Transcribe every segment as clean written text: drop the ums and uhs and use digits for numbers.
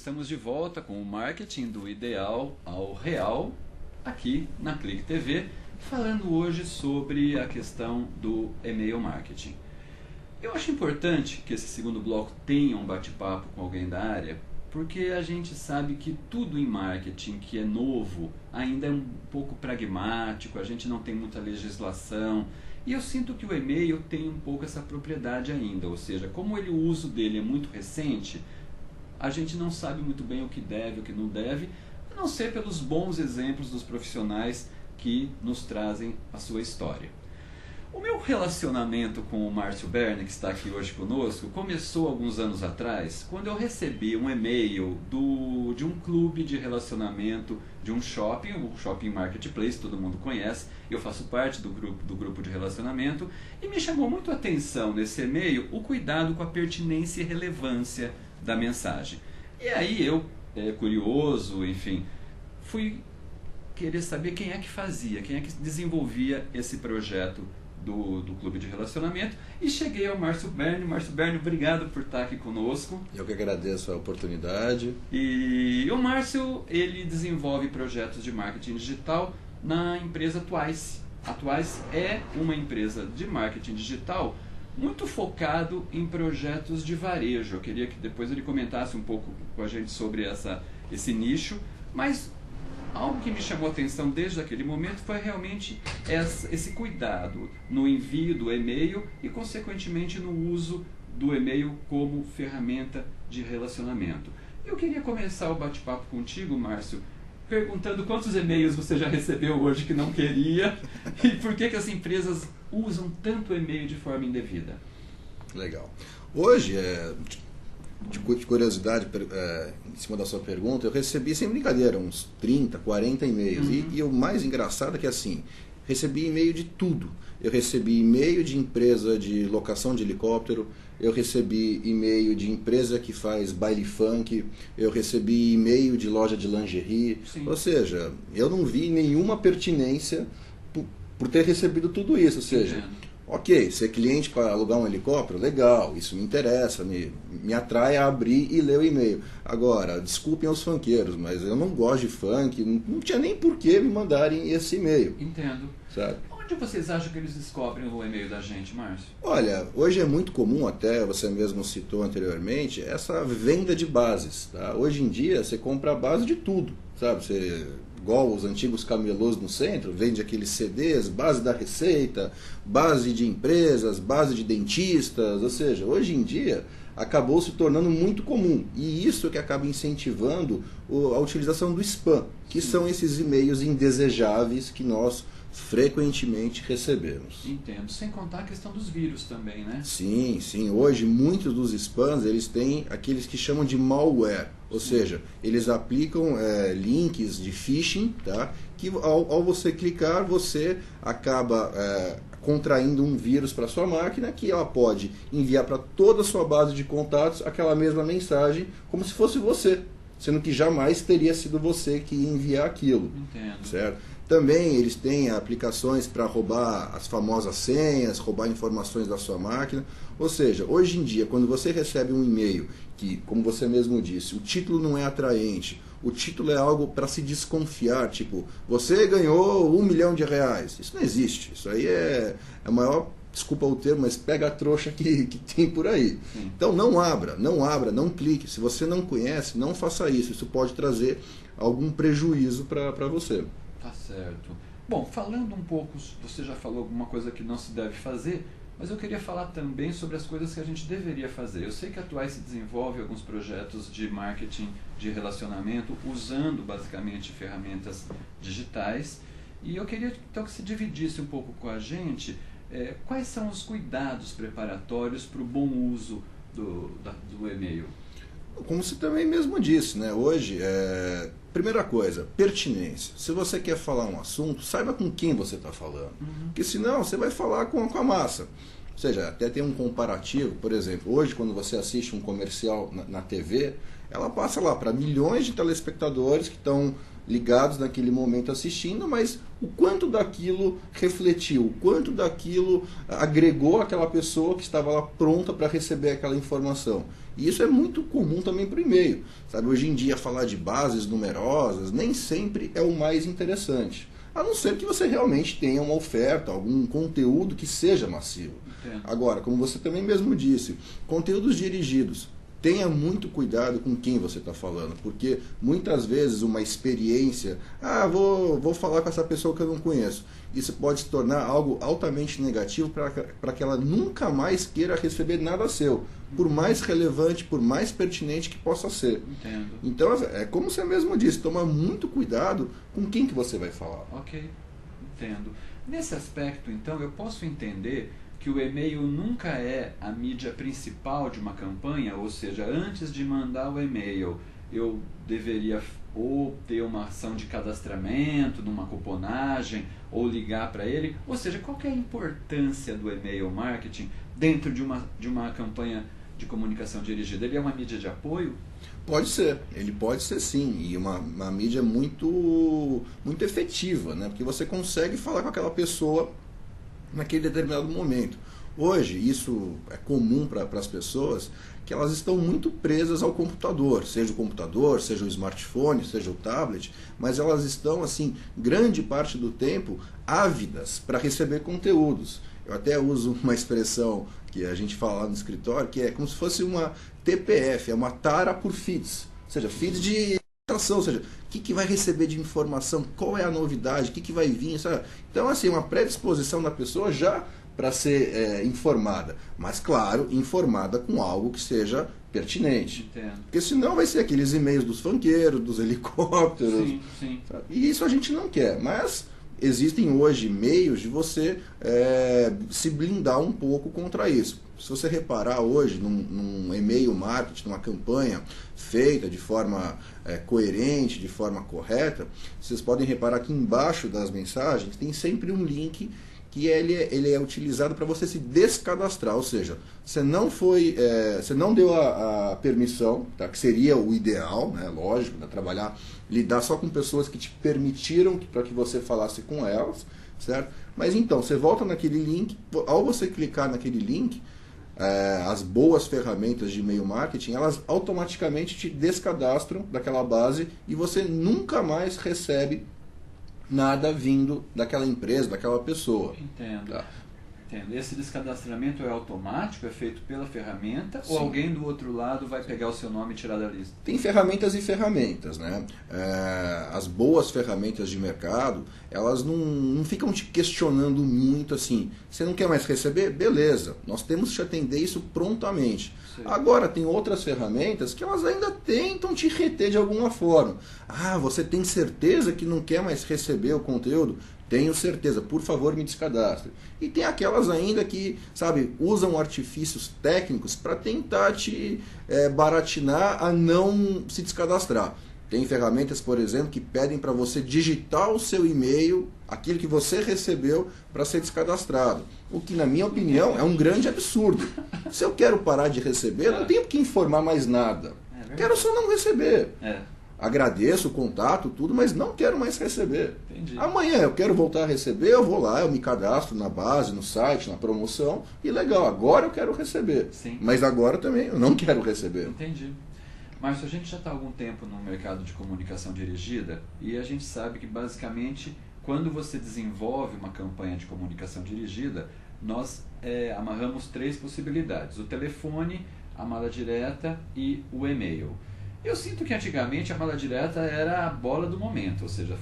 estamos de volta com o marketing do ideal ao real, aqui na Clique TV, falando hoje sobre a questão do e-mail marketing. Eu acho importante que esse segundo bloco tenha um bate-papo com alguém da área, porque a gente sabe que tudo em marketing que é novo ainda é um pouco pragmático, a gente não tem muita legislação, e eu sinto que o e-mail tem um pouco essa propriedade ainda, ou seja, como o uso dele é muito recente, a gente não sabe muito bem o que deve, o que não deve, a não ser pelos bons exemplos dos profissionais que nos trazem a sua história. O meu relacionamento com o Márcio Berni, que está aqui hoje conosco, começou alguns anos atrás, quando eu recebi um e-mail de um clube de relacionamento, de um shopping, o Shopping Marketplace, todo mundo conhece, eu faço parte do grupo de relacionamento, e me chamou muito a atenção nesse e-mail o cuidado com a pertinência e relevância da mensagem. E aí eu, curioso, enfim, fui querer saber quem é que fazia, quem é que desenvolvia esse projeto do clube de relacionamento, e cheguei ao Márcio Berni. Márcio Berni, obrigado por estar aqui conosco. Eu que agradeço a oportunidade. E o Márcio, ele desenvolve projetos de marketing digital na empresa Twice. A Twice é uma empresa de marketing digital muito focado em projetos de varejo. Eu queria que depois ele comentasse um pouco com a gente sobre esse nicho, mas algo que me chamou a atenção desde aquele momento foi realmente esse cuidado no envio do e-mail e, consequentemente, no uso do e-mail como ferramenta de relacionamento. Eu queria começar o bate-papo contigo, Márcio, perguntando quantos e-mails você já recebeu hoje que não queria e por que as empresas usam tanto e-mail de forma indevida. Legal. Hoje, de curiosidade, em cima da sua pergunta, eu recebi, sem brincadeira, uns 30, 40 e-mails. E o mais engraçado é que, assim, recebi e-mail de tudo. Eu recebi e-mail de empresa de locação de helicóptero, eu recebi e-mail de empresa que faz baile funk, eu recebi e-mail de loja de lingerie. Sim. Ou seja, eu não vi nenhuma pertinência por ter recebido tudo isso. Ou seja, ok, ser cliente para alugar um helicóptero, legal, isso me interessa, me atrai a abrir e ler o e-mail. Agora, desculpem os funkeiros, mas eu não gosto de funk, não tinha nem por que me mandarem esse e-mail. Entendo. Sabe? Onde vocês acham que eles descobrem o e-mail da gente, Márcio? Olha, hoje é muito comum, até você mesmo citou anteriormente, essa venda de bases. Tá? Hoje em dia você compra a base de tudo, sabe? Você, igual os antigos camelôs no centro, vende aqueles CDs, base da receita, base de empresas, base de dentistas, ou seja, hoje em dia acabou se tornando muito comum, e isso é que acaba incentivando a utilização do spam, que são esses e-mails indesejáveis que nós frequentemente recebemos. Entendo, sem contar a questão dos vírus também, né? Sim, sim. Hoje muitos dos spams eles têm aqueles que chamam de malware, ou seja, eles aplicam links de phishing, tá? Que ao você clicar você acaba contraindo um vírus para sua máquina, que ela pode enviar para toda a sua base de contatos aquela mesma mensagem como se fosse você, sendo que jamais teria sido você que ia enviar aquilo. Entendo. Certo? Também eles têm aplicações para roubar as famosas senhas, roubar informações da sua máquina. Ou seja, hoje em dia, quando você recebe um e-mail que, como você mesmo disse, o título não é atraente, o título é algo para se desconfiar, tipo, você ganhou R$1 milhão. Isso não existe. Isso aí é a maior, desculpa o termo, mas pega a trouxa que tem por aí. Então não abra, não clique. Se você não conhece, não faça isso. Isso pode trazer algum prejuízo para você. Tá certo. Bom, falando um pouco, você já falou alguma coisa que não se deve fazer, mas eu queria falar também sobre as coisas que a gente deveria fazer. Eu sei que a Twice desenvolve alguns projetos de marketing de relacionamento usando basicamente ferramentas digitais, e eu queria então que você dividisse um pouco com a gente quais são os cuidados preparatórios para o bom uso do e-mail. Como você também mesmo disse, né? Hoje, primeira coisa, pertinência. Se você quer falar um assunto, saiba com quem você está falando. Porque senão você vai falar com a massa. Ou seja, até tem um comparativo, por exemplo, hoje quando você assiste um comercial na TV, ela passa lá para milhões de telespectadores que estão ligados naquele momento assistindo, mas o quanto daquilo refletiu, o quanto daquilo agregou aquela pessoa que estava lá pronta para receber aquela informação. E isso é muito comum também para o e-mail. Sabe, hoje em dia falar de bases numerosas nem sempre é o mais interessante. A não ser que você realmente tenha uma oferta, algum conteúdo que seja massivo. Entendo. Agora, como você também mesmo disse, conteúdos dirigidos. Tenha muito cuidado com quem você está falando, porque muitas vezes uma experiência, vou falar com essa pessoa que eu não conheço, isso pode se tornar algo altamente negativo para que ela nunca mais queira receber nada seu, por mais relevante, por mais pertinente que possa ser. Entendo. Então, é como você mesmo disse, toma muito cuidado com quem que você vai falar. Ok, entendo. Nesse aspecto, então, eu posso entender que o e-mail nunca é a mídia principal de uma campanha, ou seja, antes de mandar o e-mail, eu deveria ou ter uma ação de cadastramento, numa cuponagem, ou ligar para ele, ou seja, qual que é a importância do e-mail marketing dentro de uma campanha de comunicação dirigida? Ele é uma mídia de apoio? Pode ser, ele pode ser sim, e uma mídia muito efetiva, né? Porque você consegue falar com aquela pessoa naquele determinado momento. Hoje, isso é comum para as pessoas, que elas estão muito presas ao computador, seja o computador, seja o smartphone, seja o tablet, mas elas estão, assim, grande parte do tempo, ávidas para receber conteúdos. Eu até uso uma expressão que a gente fala lá no escritório, que é como se fosse uma TPF, é uma tara por feeds, ou seja, feeds de ou seja, o que vai receber de informação, qual é a novidade, o que vai vir, sabe? Então, assim, uma predisposição da pessoa já para ser informada, mas, claro, informada com algo que seja pertinente. Entendo. Porque senão vai ser aqueles e-mails dos funkeiros, dos helicópteros. Sim, sim. Sabe? E isso a gente não quer, mas existem hoje meios de você se blindar um pouco contra isso. Se você reparar hoje num e-mail marketing, numa campanha feita de forma coerente, de forma correta, vocês podem reparar que embaixo das mensagens tem sempre um link que ele é utilizado para você se descadastrar, ou seja, você não deu a permissão, tá? Que seria o ideal, né? Lógico, né? Trabalhar, lidar só com pessoas que te permitiram para que você falasse com elas, certo? Mas então, você volta naquele link, ao você clicar naquele link, as boas ferramentas de e-mail marketing, elas automaticamente te descadastram daquela base e você nunca mais recebe nada vindo daquela empresa, daquela pessoa. Entendo. Tá? Entendo. Esse descadastramento é automático, é feito pela ferramenta, Sim. ou alguém do outro lado vai pegar o seu nome e tirar da lista? Tem ferramentas e ferramentas, né? As boas ferramentas de mercado, elas não ficam te questionando muito assim. Você não quer mais receber? Beleza, nós temos que te atender isso prontamente. Sim. Agora, tem outras ferramentas que elas ainda tentam te reter de alguma forma. Você tem certeza que não quer mais receber o conteúdo? Tenho certeza, por favor me descadastre. E tem aquelas ainda que, sabe, usam artifícios técnicos para tentar te baratinar a não se descadastrar. Tem ferramentas, por exemplo, que pedem para você digitar o seu e-mail, aquilo que você recebeu, para ser descadastrado. O que, na minha opinião, é um grande absurdo. Se eu quero parar de receber, não tenho que informar mais nada. Quero só não receber. Agradeço o contato, tudo, mas não quero mais receber. Entendi. Amanhã eu quero voltar a receber, eu vou lá, eu me cadastro na base, no site, na promoção, e legal, agora eu quero receber. Sim. Mas agora também eu não quero receber. Entendi. Márcio, a gente já está há algum tempo no mercado de comunicação dirigida e a gente sabe que, basicamente, quando você desenvolve uma campanha de comunicação dirigida, nós amarramos 3 possibilidades: o telefone, a mala direta e o e-mail. Eu sinto que antigamente a mala direta era a bola do momento, ou seja,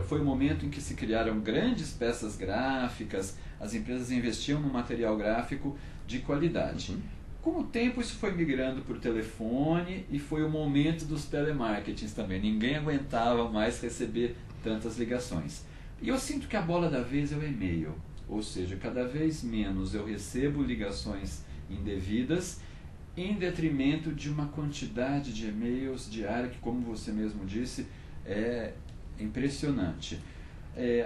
foi o momento em que se criaram grandes peças gráficas, as empresas investiam no material gráfico de qualidade. Com o tempo isso foi migrando para o telefone e foi o momento dos telemarketings também. Ninguém aguentava mais receber tantas ligações. E eu sinto que a bola da vez é o e-mail, ou seja, cada vez menos eu recebo ligações indevidas em detrimento de uma quantidade de e-mails diária que, como você mesmo disse, é impressionante.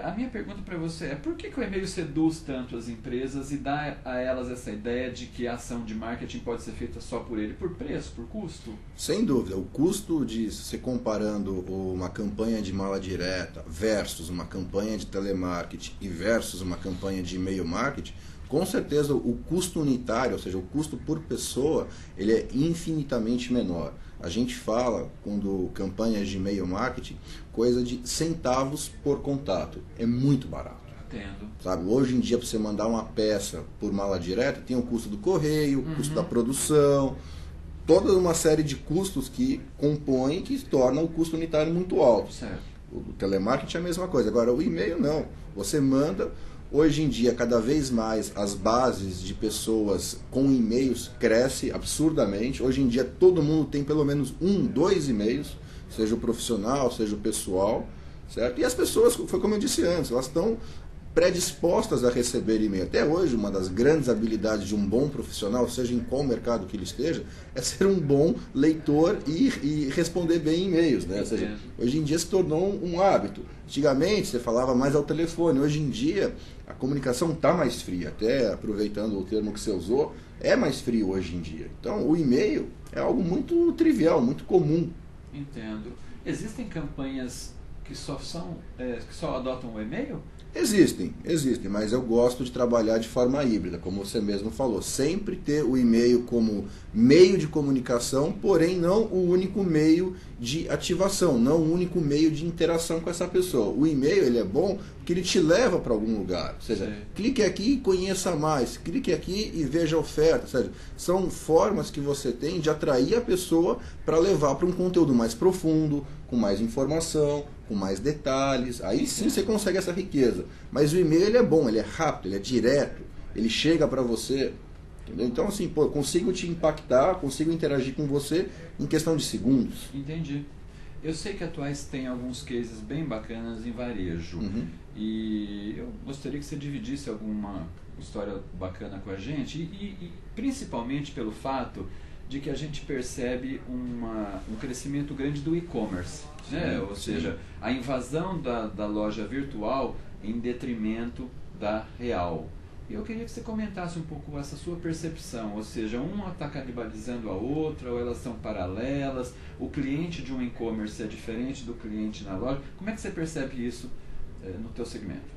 A minha pergunta para você é: por que o e-mail seduz tanto as empresas e dá a elas essa ideia de que a ação de marketing pode ser feita só por ele? Por preço, por custo? Sem dúvida, o custo de você comparando uma campanha de mala direta versus uma campanha de telemarketing e versus uma campanha de e-mail marketing, com certeza o custo unitário, ou seja, o custo por pessoa, ele é infinitamente menor. A gente fala, quando campanhas de e-mail marketing, coisa de centavos por contato. É muito barato. Entendo. Sabe? Hoje em dia, para você mandar uma peça por mala direta, tem o custo do correio, o custo da produção, toda uma série de custos que compõem, que torna o custo unitário muito alto. Certo. O telemarketing é a mesma coisa. Agora, o e-mail não. Você manda. Hoje em dia, cada vez mais, as bases de pessoas com e-mails crescem absurdamente. Hoje em dia, todo mundo tem pelo menos 1, 2 e-mails, seja o profissional, seja o pessoal, certo? E as pessoas, foi como eu disse antes, elas estão predispostas a receber e-mail. Até hoje, uma das grandes habilidades de um bom profissional, seja em qual mercado que ele esteja, é ser um bom leitor e responder bem e-mails, né? Ou seja, hoje em dia se tornou um hábito. Antigamente, você falava mais ao telefone. Hoje em dia, a comunicação está mais fria. Até aproveitando o termo que você usou, é mais frio hoje em dia. Então, o e-mail é algo muito trivial, muito comum. Entendo. Existem campanhas que só adotam o e-mail? Existem, mas eu gosto de trabalhar de forma híbrida, como você mesmo falou. Sempre ter o e-mail como meio de comunicação, porém não o único meio de ativação, não o único meio de interação com essa pessoa. O e-mail ele é bom porque ele te leva para algum lugar. Ou seja, clique aqui e conheça mais, clique aqui e veja a oferta. Ou seja, são formas que você tem de atrair a pessoa para levar para um conteúdo mais profundo, com mais informação, com mais detalhes. Aí sim você consegue essa riqueza. Mas o e-mail ele é bom, ele é rápido, ele é direto, ele chega para você. Entendeu? Então, assim, eu consigo te impactar, consigo interagir com você em questão de segundos. Entendi. Eu sei que a Atuais tem alguns cases bem bacanas em varejo. E eu gostaria que você dividisse alguma história bacana com a gente. E principalmente pelo fato de que a gente percebe um crescimento grande do e-commerce. Né? Ou seja, a invasão da loja virtual em detrimento da real. E eu queria que você comentasse um pouco essa sua percepção, ou seja, uma está canibalizando a outra, ou elas são paralelas, o cliente de um e-commerce é diferente do cliente na loja. Como é que você percebe isso no teu segmento?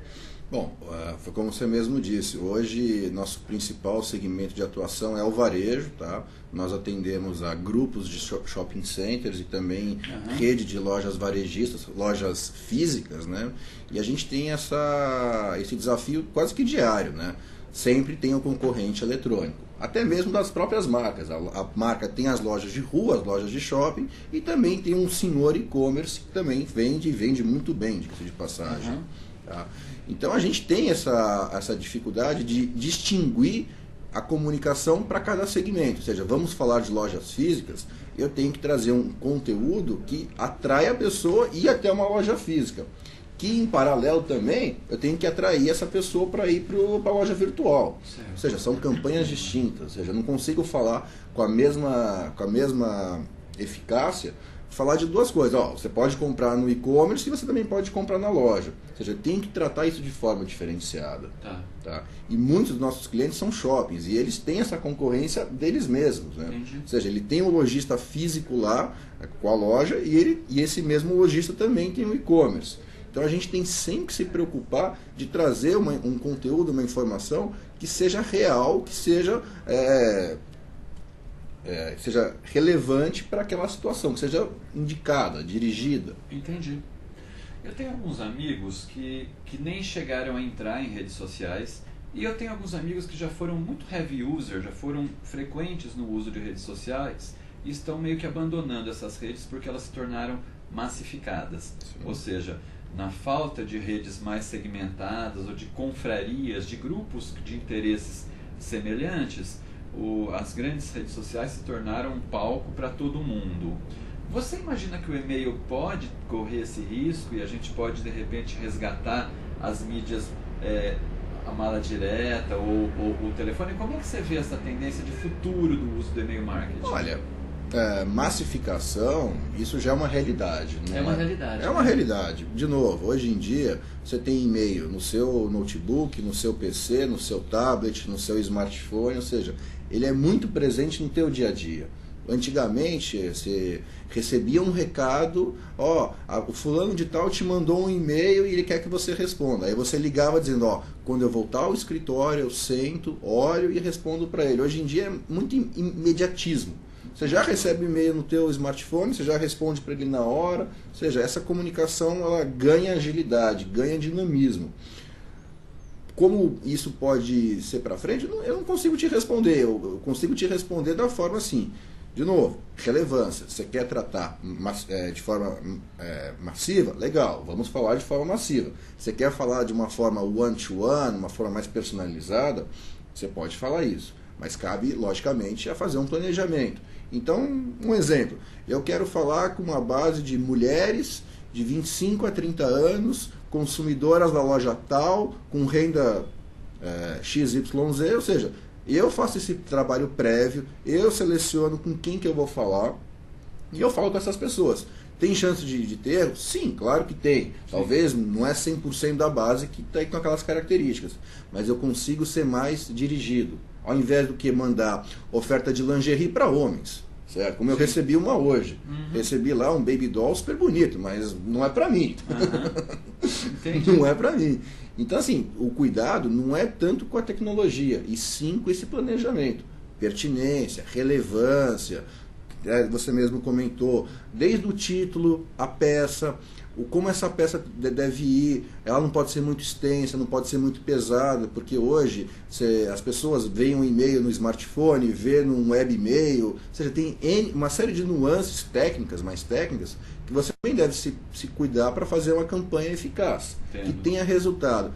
Bom, foi como você mesmo disse, hoje nosso principal segmento de atuação é o varejo, tá? Nós atendemos a grupos de shopping centers e também rede de lojas varejistas, lojas físicas, né? E a gente tem esse desafio quase que diário, né? Sempre tem um concorrente eletrônico, até mesmo das próprias marcas. A marca tem as lojas de rua, as lojas de shopping, e também tem um senhor e-commerce que também vende muito bem, diga-se de passagem. Tá? Então a gente tem essa dificuldade de distinguir a comunicação para cada segmento. Ou seja, vamos falar de lojas físicas, eu tenho que trazer um conteúdo que atrai a pessoa e ir até uma loja física. Que em paralelo também eu tenho que atrair essa pessoa para ir para a loja virtual. Certo. Ou seja, são campanhas distintas. Ou seja, eu não consigo falar com a mesma eficácia, falar de duas coisas. Você pode comprar no e-commerce e você também pode comprar na loja. Ou seja, tem que tratar isso de forma diferenciada. Tá? E muitos dos nossos clientes são shoppings e eles têm essa concorrência deles mesmos. Né? Ou seja, ele tem um lojista físico lá com a loja e esse mesmo lojista também tem o e-commerce. Então a gente tem sempre que se preocupar de trazer um conteúdo, uma informação que seja real, que seja relevante para aquela situação, que seja indicada, dirigida. Entendi. Eu tenho alguns amigos que nem chegaram a entrar em redes sociais, e eu tenho alguns amigos que já foram muito heavy user, já foram frequentes no uso de redes sociais e estão meio que abandonando essas redes porque elas se tornaram massificadas. Sim. Ou seja, na falta de redes mais segmentadas ou de confrarias, de grupos de interesses semelhantes, as grandes redes sociais se tornaram um palco para todo mundo. Você imagina que o e-mail pode correr esse risco e a gente pode de repente resgatar as mídias, a mala direta ou o telefone? Como é que você vê essa tendência de futuro do uso do e-mail marketing? Olha, massificação, isso já é uma realidade. É uma realidade. É uma realidade. De novo, hoje em dia, você tem e-mail no seu notebook, no seu PC, no seu tablet, no seu smartphone, ou seja, ele é muito presente no teu dia a dia. Antigamente, você recebia um recado, o fulano de tal te mandou um e-mail e ele quer que você responda. Aí você ligava dizendo, quando eu voltar ao escritório, eu sento, olho e respondo para ele. Hoje em dia é muito imediatismo. Você já recebe e-mail no teu smartphone, você já responde para ele na hora. Ou seja, essa comunicação ela ganha agilidade, ganha dinamismo. Como isso pode ser para frente, eu não consigo te responder. Eu consigo te responder da forma assim. De novo, relevância. Você quer tratar de forma massiva? Legal, vamos falar de forma massiva. Você quer falar de uma forma one-to-one, uma forma mais personalizada? Você pode falar isso. Mas cabe, logicamente, a fazer um planejamento. Então, um exemplo. Eu quero falar com uma base de mulheres de 25 a 30 anos, consumidoras da loja tal, com renda XYZ, ou seja, eu faço esse trabalho prévio, eu seleciono com quem que eu vou falar e eu falo com essas pessoas. Tem chance de ter erro? Sim, claro que tem. Talvez não é 100% da base que está com aquelas características, mas eu consigo ser mais dirigido. Ao invés do que mandar oferta de lingerie para homens, certo? Como eu recebi uma hoje. Recebi lá um baby doll super bonito, mas não é para mim. Não é para mim. Então, assim, o cuidado não é tanto com a tecnologia, e sim com esse planejamento. Pertinência, relevância, você mesmo comentou, desde o título, a peça, como essa peça deve ir, ela não pode ser muito extensa, não pode ser muito pesada, porque hoje as pessoas veem um e-mail no smartphone, vê num web e-mail, ou seja, tem uma série de nuances técnicas, mais técnicas, que você também deve se cuidar para fazer uma campanha eficaz, que tenha resultado.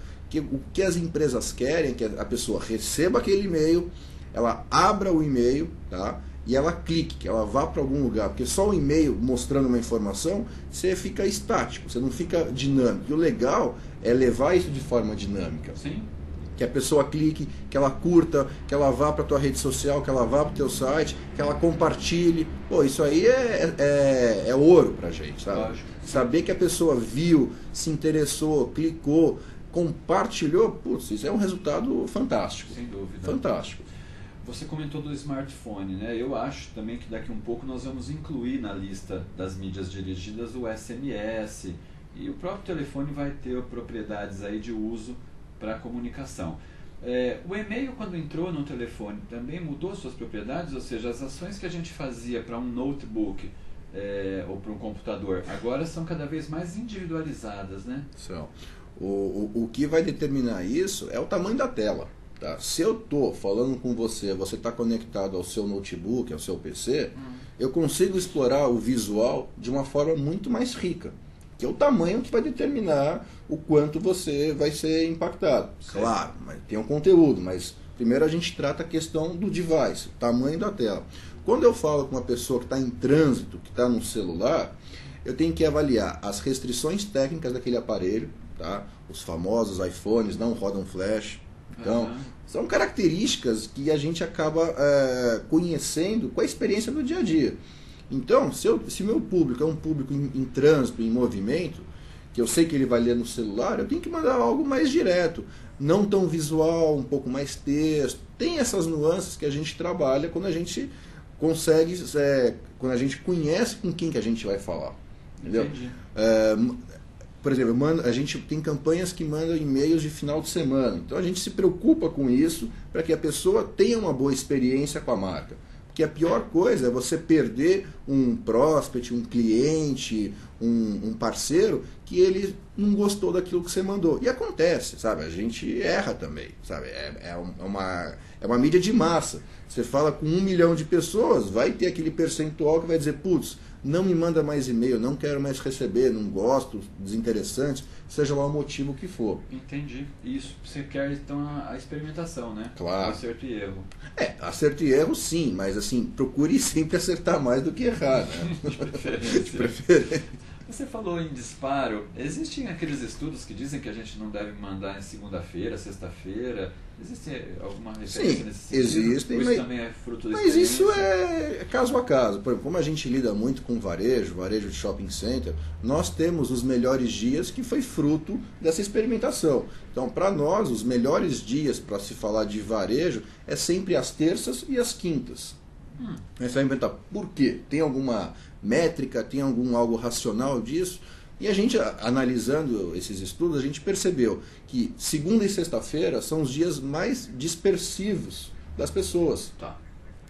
O que as empresas querem é que a pessoa receba aquele e-mail, ela abra o e-mail, tá? E ela clique, que ela vá para algum lugar, porque só o e-mail mostrando uma informação, você fica estático, você não fica dinâmico. E o legal é levar isso de forma dinâmica. Sim. Que a pessoa clique, que ela curta, que ela vá para a tua rede social, que ela vá para o teu site, que ela compartilhe. Pô, isso aí é ouro pra gente, sabe? Lógico. Saber que a pessoa viu, se interessou, clicou, compartilhou, putz, isso é um resultado fantástico. Sem dúvida. Fantástico. Você comentou do smartphone, né? Eu acho também que daqui um pouco nós vamos incluir na lista das mídias dirigidas o SMS, e o próprio telefone vai ter propriedades aí de uso para comunicação. O e-mail, quando entrou no telefone, também mudou suas propriedades, ou seja, as ações que a gente fazia para um notebook ou para um computador, agora são cada vez mais individualizadas, né? O que vai determinar isso é o tamanho da tela. Tá? Se eu estou falando com você está conectado ao seu notebook, ao seu PC, eu consigo explorar o visual de uma forma muito mais rica, que é o tamanho que vai determinar o quanto você vai ser impactado. Claro, mas tem um conteúdo, mas primeiro a gente trata a questão do device, o tamanho da tela. Quando eu falo com uma pessoa que está em trânsito, que está no celular, eu tenho que avaliar as restrições técnicas daquele aparelho, tá? Os famosos iPhones não rodam flash. Então, são características que a gente acaba conhecendo com a experiência do dia a dia. Então, se meu público é um público em trânsito, em movimento, que eu sei que ele vai ler no celular, eu tenho que mandar algo mais direto, não tão visual, um pouco mais texto. Tem essas nuances que a gente trabalha quando a gente consegue, quando a gente conhece com quem que a gente vai falar. Entendeu? Por exemplo, a gente tem campanhas que mandam e-mails de final de semana. Então a gente se preocupa com isso para que a pessoa tenha uma boa experiência com a marca. Porque a pior coisa é você perder um prospect, um cliente, um parceiro que ele não gostou daquilo que você mandou. E acontece, sabe? A gente erra também, sabe? É uma mídia de massa. Você fala com 1 milhão de pessoas, vai ter aquele percentual que vai dizer, putz, não me manda mais e-mail, não quero mais receber, não gosto, desinteressante, seja lá o motivo que for. Entendi. Isso, você quer então a experimentação, né? Claro. Acerto e erro. Acerto e erro sim, mas assim, procure sempre acertar mais do que errar, né? De preferência. De preferência. Você falou em disparo. Existem aqueles estudos que dizem que a gente não deve mandar em segunda-feira, sexta-feira. Existe alguma referência Sim, nesse sentido? existem, Isso mas, também é fruto da mas isso experiência? é caso a caso. Por exemplo, como a gente lida muito com varejo de shopping center, nós temos os melhores dias que foi fruto dessa experimentação. Então, para nós, os melhores dias para se falar de varejo é sempre as terças e as quintas. Aí você vai me perguntar, por quê? Tem alguma métrica, tem algo racional disso? E a gente, analisando esses estudos, a gente percebeu que segunda e sexta-feira são os dias mais dispersivos das pessoas. Tá.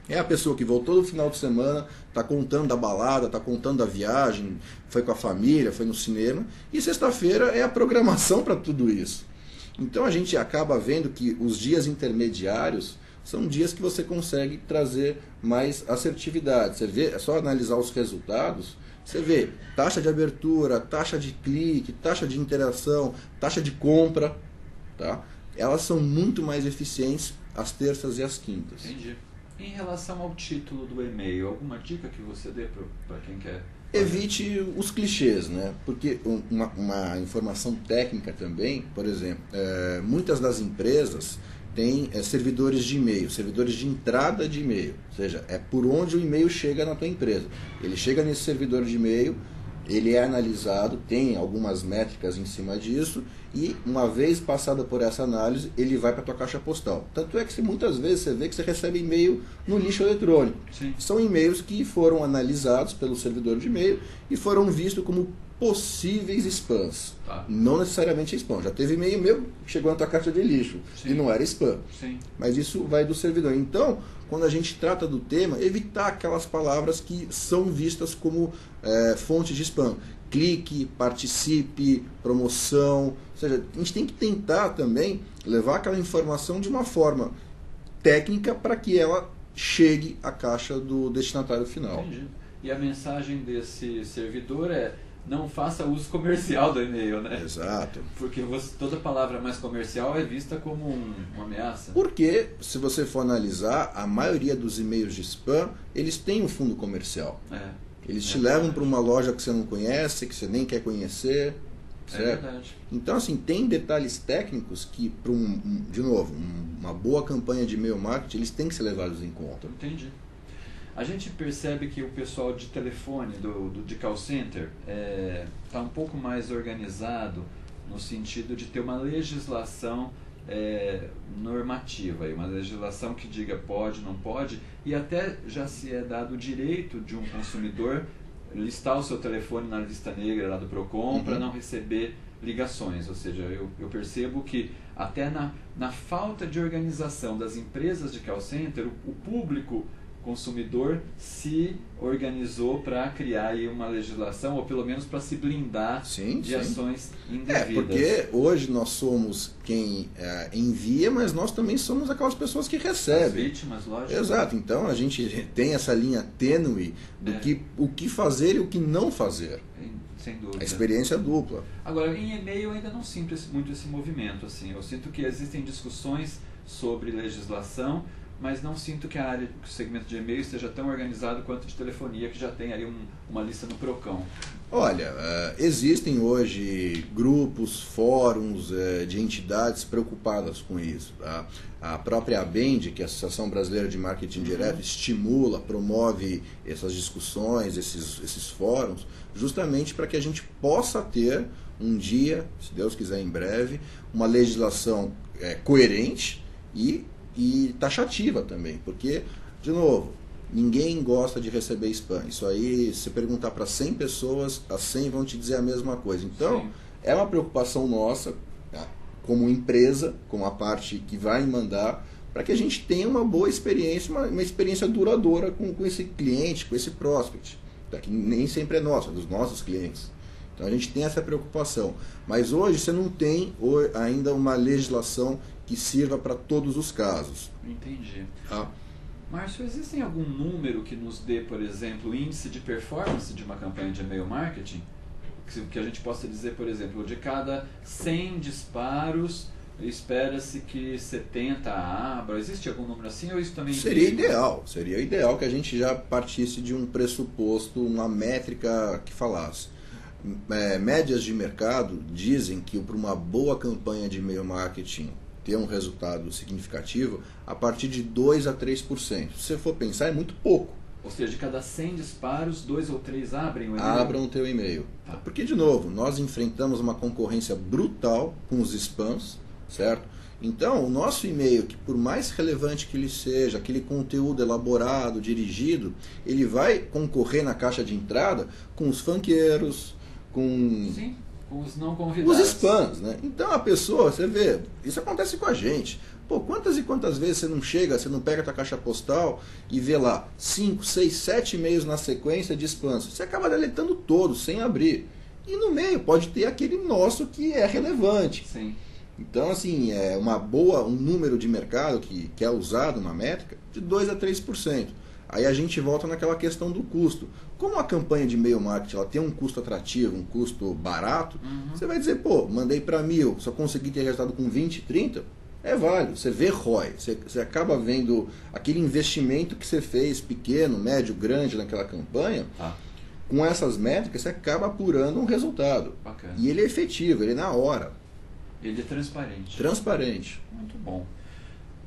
É a pessoa que voltou do final de semana, está contando da balada, está contando da viagem, foi com a família, foi no cinema. E sexta-feira é a programação para tudo isso. Então a gente acaba vendo que os dias intermediários são dias que você consegue trazer mais assertividade. Você vê, é só analisar os resultados, você vê taxa de abertura, taxa de clique, taxa de interação, taxa de compra, tá? Elas são muito mais eficientes às terças e às quintas. Entendi. Em relação ao título do e-mail, alguma dica que você dê para quem quer? Evite os clichês, né? Porque uma informação técnica também, por exemplo, muitas das empresas têm servidores de e-mail, servidores de entrada de e-mail, ou seja, é por onde o e-mail chega na tua empresa. Ele chega nesse servidor de e-mail, ele é analisado, tem algumas métricas em cima disso, e uma vez passada por essa análise, ele vai para a tua caixa postal. Tanto é que muitas vezes você vê que você recebe e-mail no lixo eletrônico. Sim. São e-mails que foram analisados pelo servidor de e-mail e foram vistos como possíveis spams. Tá. Não necessariamente spam. Já teve e-mail meu que chegou na tua caixa de lixo. Sim. E não era spam. Sim. Mas isso vai do servidor. Então, quando a gente trata do tema, evitar aquelas palavras que são vistas como fonte de spam. Clique, participe, promoção. Ou seja, a gente tem que tentar também levar aquela informação de uma forma técnica para que ela chegue à caixa do destinatário final. Entendi. E a mensagem desse servidor é: não faça uso comercial do e-mail, né? Exato. Porque toda palavra mais comercial é vista como uma ameaça. Porque, se você for analisar, a maioria dos e-mails de spam, eles têm um fundo comercial. Eles te levam para uma loja que você não conhece, que você nem quer conhecer. Certo? É verdade. Então, assim, tem detalhes técnicos que, para de novo, uma boa campanha de e-mail marketing, eles têm que ser levados em conta. Entendi. A gente percebe que o pessoal de telefone, de call center, está um pouco mais organizado no sentido de ter uma legislação normativa, uma legislação que diga pode, não pode, e até já se é dado o direito de um consumidor listar o seu telefone na lista negra lá do Procon para não receber ligações. Ou seja, eu percebo que até na falta de organização das empresas de call center, o público consumidor se organizou para criar aí uma legislação, ou pelo menos para se blindar de ações indevidas. Porque hoje nós somos quem envia, mas nós também somos aquelas pessoas que recebem. As vítimas, lógico. Exato, então a gente tem essa linha tênue do o que fazer e o que não fazer. Sem dúvida. A experiência dupla. Agora, em e-mail eu ainda não sinto muito esse movimento. Assim. Eu sinto que existem discussões sobre legislação, mas não sinto que o segmento de e-mail esteja tão organizado quanto de telefonia, que já tem aí uma lista no Procon. Olha, existem hoje grupos, fóruns de entidades preocupadas com isso. Tá? A própria ABEND, que é a Associação Brasileira de Marketing Direto, estimula, promove essas discussões, esses fóruns, justamente para que a gente possa ter um dia, se Deus quiser em breve, uma legislação coerente e taxativa também, porque, de novo, ninguém gosta de receber spam. Isso aí, se perguntar para 100 pessoas, as 100 vão te dizer a mesma coisa. Então, sim, é uma preocupação nossa, como empresa, como a parte que vai mandar, para que a gente tenha uma boa experiência, uma experiência duradoura com esse cliente, com esse prospect, que nem sempre é nosso, é dos nossos clientes. Então a gente tem essa preocupação. Mas hoje você não tem ainda uma legislação que sirva para todos os casos. Entendi. Márcio, existe algum número que nos dê, por exemplo, o índice de performance de uma campanha de e-mail marketing? Que a gente possa dizer, por exemplo, de cada 100 disparos, espera-se que 70 abram. Existe algum número assim ou isso também... Seria ideal que a gente já partisse de um pressuposto, uma métrica que falasse. médias de mercado dizem que para uma boa campanha de e-mail marketing ter um resultado significativo, a partir de 2 a 3%. Se você for pensar, é muito pouco. Ou seja, de cada 100 disparos, 2 ou 3 abrem o e-mail? Abram o teu e-mail. Tá. Porque, de novo, nós enfrentamos uma concorrência brutal com os spams, certo? Então, o nosso e-mail, que por mais relevante que ele seja, aquele conteúdo elaborado, dirigido, ele vai concorrer na caixa de entrada com os funkeiros, com... Sim, com os não convidados. Os spams, né? Então a pessoa, você vê, isso acontece com a gente. Pô, quantas e quantas vezes você não chega, você não pega a tua caixa postal e vê lá 5, 6, 7 e-mails na sequência de spams. Você acaba deletando todos, sem abrir. E no meio pode ter aquele nosso que é relevante. Sim. Então, assim, é um número de mercado que é usado na métrica de 2 a 3%. Aí a gente volta naquela questão do custo. Como a campanha de e-mail marketing ela tem um custo atrativo, um custo barato, você vai dizer, pô, mandei para 1.000, só consegui ter resultado com 20, 30, é válido. Você vê ROI, você acaba vendo aquele investimento que você fez, pequeno, médio, grande naquela campanha, com essas métricas você acaba apurando um resultado. Bacana. E ele é efetivo, ele é na hora. Ele é transparente. Transparente. Muito bom.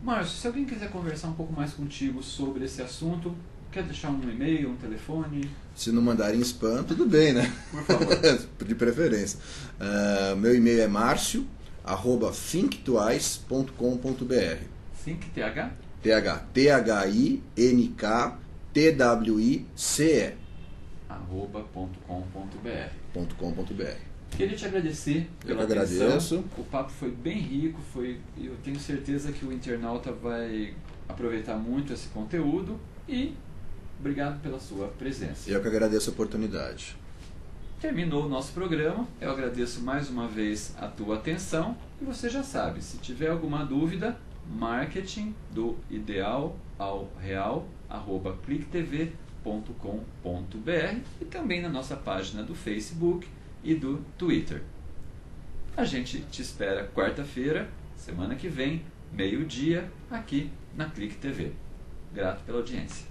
Márcio, se alguém quiser conversar um pouco mais contigo sobre esse assunto, quer deixar um e-mail, um telefone? Se não mandarem spam, tudo bem, né? Por favor. De preferência. Meu e-mail é marcio@thinktwice.com.br. Think, TH? THINKTWICE @.com.br. Queria te agradecer pela Eu que atenção. agradeço. O papo foi bem rico, eu tenho certeza que o internauta vai aproveitar muito esse conteúdo e obrigado pela sua presença. Eu que agradeço a oportunidade. Terminou o nosso programa, eu agradeço mais uma vez a tua atenção e você já sabe, se tiver alguma dúvida, marketing do ideal ao real @clicktv.com.br e também na nossa página do Facebook e do Twitter. A gente te espera quarta-feira, semana que vem, meio-dia, aqui na Clique TV. Grato pela audiência.